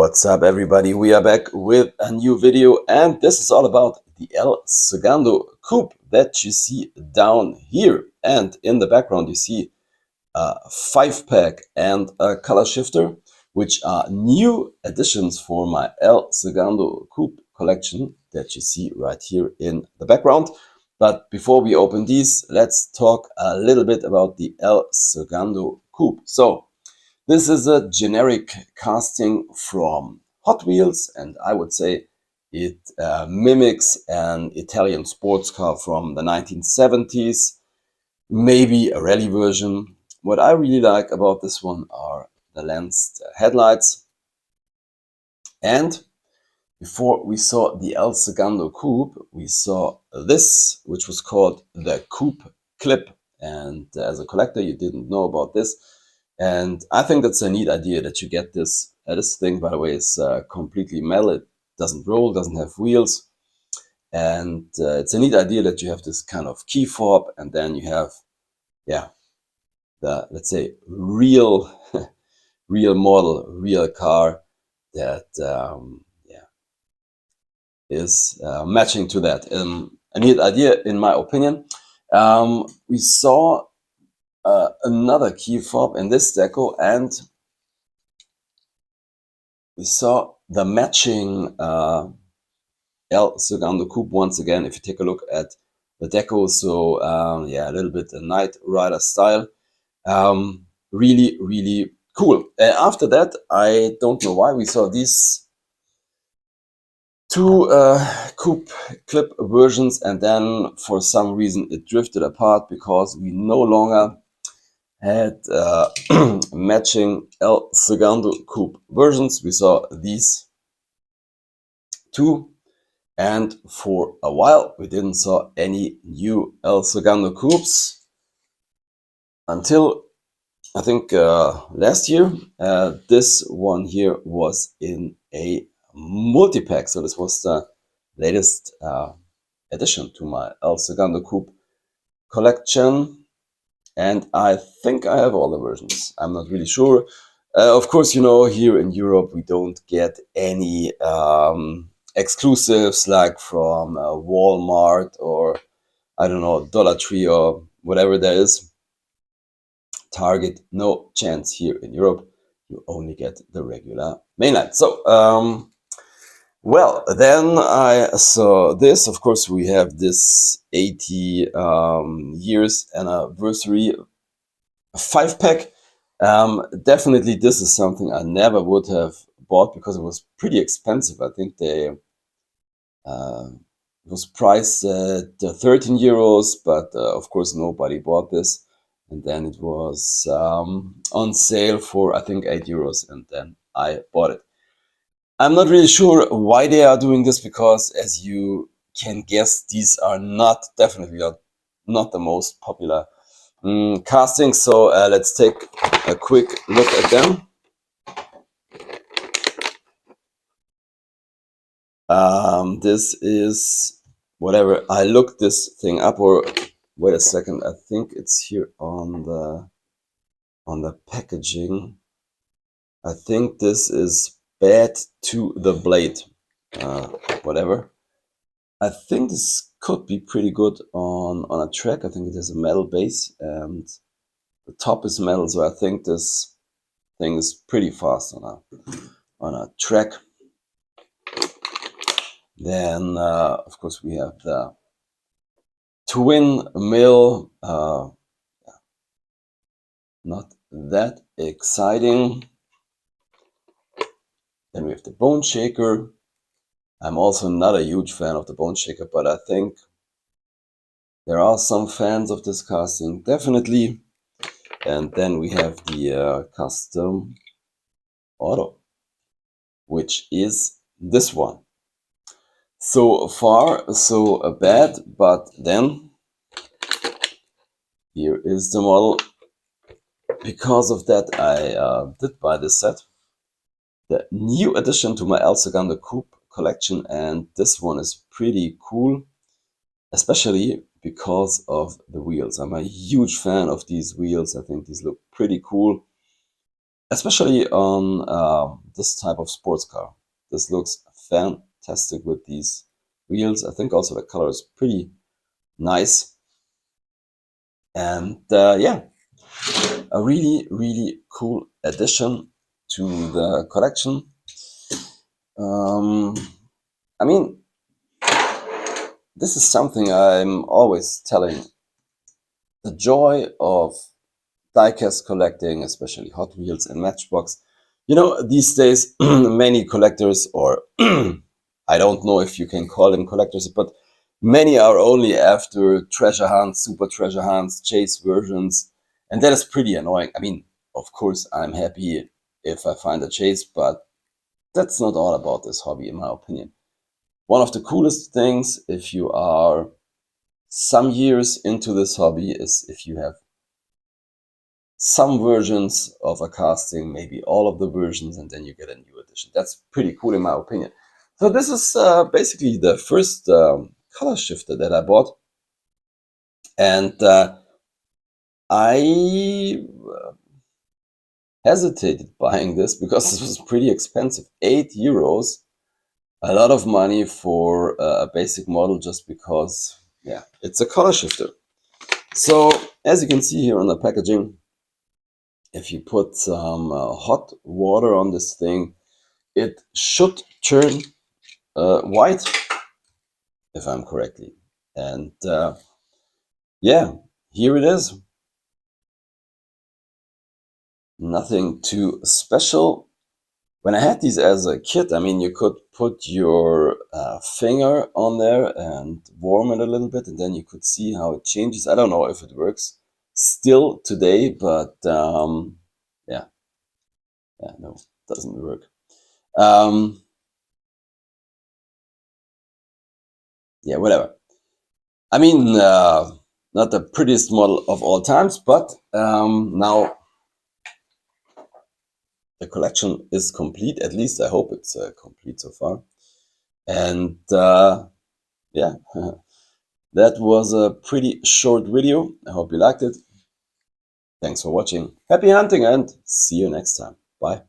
What's up, everybody? We are back with a new video, and this is all about the El Segundo Coupe that you see down here. And in the background you see a 5-pack and a color shifter, which are new additions for my El Segundo Coupe collection that you see right here in the background. But before we open these, let's talk a little bit about the El Segundo Coupe. So this is a generic casting from Hot Wheels, and I would say it mimics an Italian sports car from the 1970s, maybe a rally version. What I really like about this one are the lensed headlights. And before we saw the El Segundo Coupe, we saw this, which was called the Coupe Clip. And as a collector, you didn't know about this. And I think that's a neat idea that you get this. This thing, by the way, is completely metal. It doesn't roll, doesn't have wheels. And it's a neat idea that you have this kind of key fob, and then you have, the, let's say, real model, real car that, is matching to that. A neat idea, in my opinion. We saw another key fob in this deco, and we saw the matching El Segundo Coupe once again. If you take a look at the deco, so a little bit a Knight Rider style. Really cool. After that, I don't know why we saw these two coupe clip versions, and then for some reason it drifted apart because we no longer had matching El Segundo Coupe versions. We saw these two, and for a while we didn't saw any new El Segundo Coupes until I think last year. This one here was in a multi-pack, so this was the latest addition to my El Segundo Coupe collection. And I think I have all the versions. I'm not really sure. Of course, you know, here in Europe, we don't get any exclusives like from Walmart or, I don't know, Dollar Tree or whatever there is. Target, no chance here in Europe. You only get the regular mainline. So, well, then I saw this. Of course, we have this 80 years anniversary 5-pack. Definitely, this is something I never would have bought because it was pretty expensive. I think they it was priced at 13 euros, but of course nobody bought this. And then it was on sale for, I think, 8 euros, and then I bought it. I'm not really sure why they are doing this, because as you can guess, these are definitely not the most popular casting. So let's take a quick look at them. This is whatever. I looked this thing up, or wait a second, I think it's here on the packaging. I think this is Bad to the Blade, whatever. I think this could be pretty good on a track. I think it has a metal base and the top is metal, so I think this thing is pretty fast on a track. Then of course we have the twin mill, not that exciting. Then we have the bone shaker. I'm also not a huge fan of the bone shaker, but I think there are some fans of this casting, definitely. And then we have the custom auto, which is this one. So far, so bad, but then here is the model. Because of that, I did buy this set. The new addition to my El Segundo Coupe collection, and this one is pretty cool, especially because of the wheels. I'm a huge fan of these wheels. I think these look pretty cool. especially on this type of sports car. This looks fantastic with these wheels. I think also the color is pretty nice. And yeah, a really, really cool addition to the collection. I mean, this is something I'm always telling. The joy of diecast collecting, especially Hot Wheels and Matchbox. You know, these days, many collectors, or I don't know if you can call them collectors, but many are only after treasure hunts, super treasure hunts, chase versions, and that is pretty annoying. I mean, of course, I'm happy if I find a chase, but that's not all about this hobby, in my opinion. One of the coolest things, if you are some years into this hobby, is if you have some versions of a casting, maybe all of the versions, and then you get a new edition. That's pretty cool in my opinion. So this is basically the first color shifter that I bought. And I hesitated buying this because this was pretty expensive. €8. A lot of money for a basic model just because, yeah, it's a color shifter. So as you can see here on the packaging, if you put some hot water on this thing, it should turn white, if I'm correctly. And yeah, here it is. Nothing too special. When I had these as a kid, I mean, you could put your finger on there and warm it a little bit, and then you could see how it changes. I don't know if it works still today, but yeah, no, it doesn't work. Yeah, whatever. I mean, not the prettiest model of all times, but now the collection is complete. At least I hope it's complete so far. And yeah, that was a pretty short video. I hope you liked it. Thanks for watching. Happy hunting and see you next time. Bye.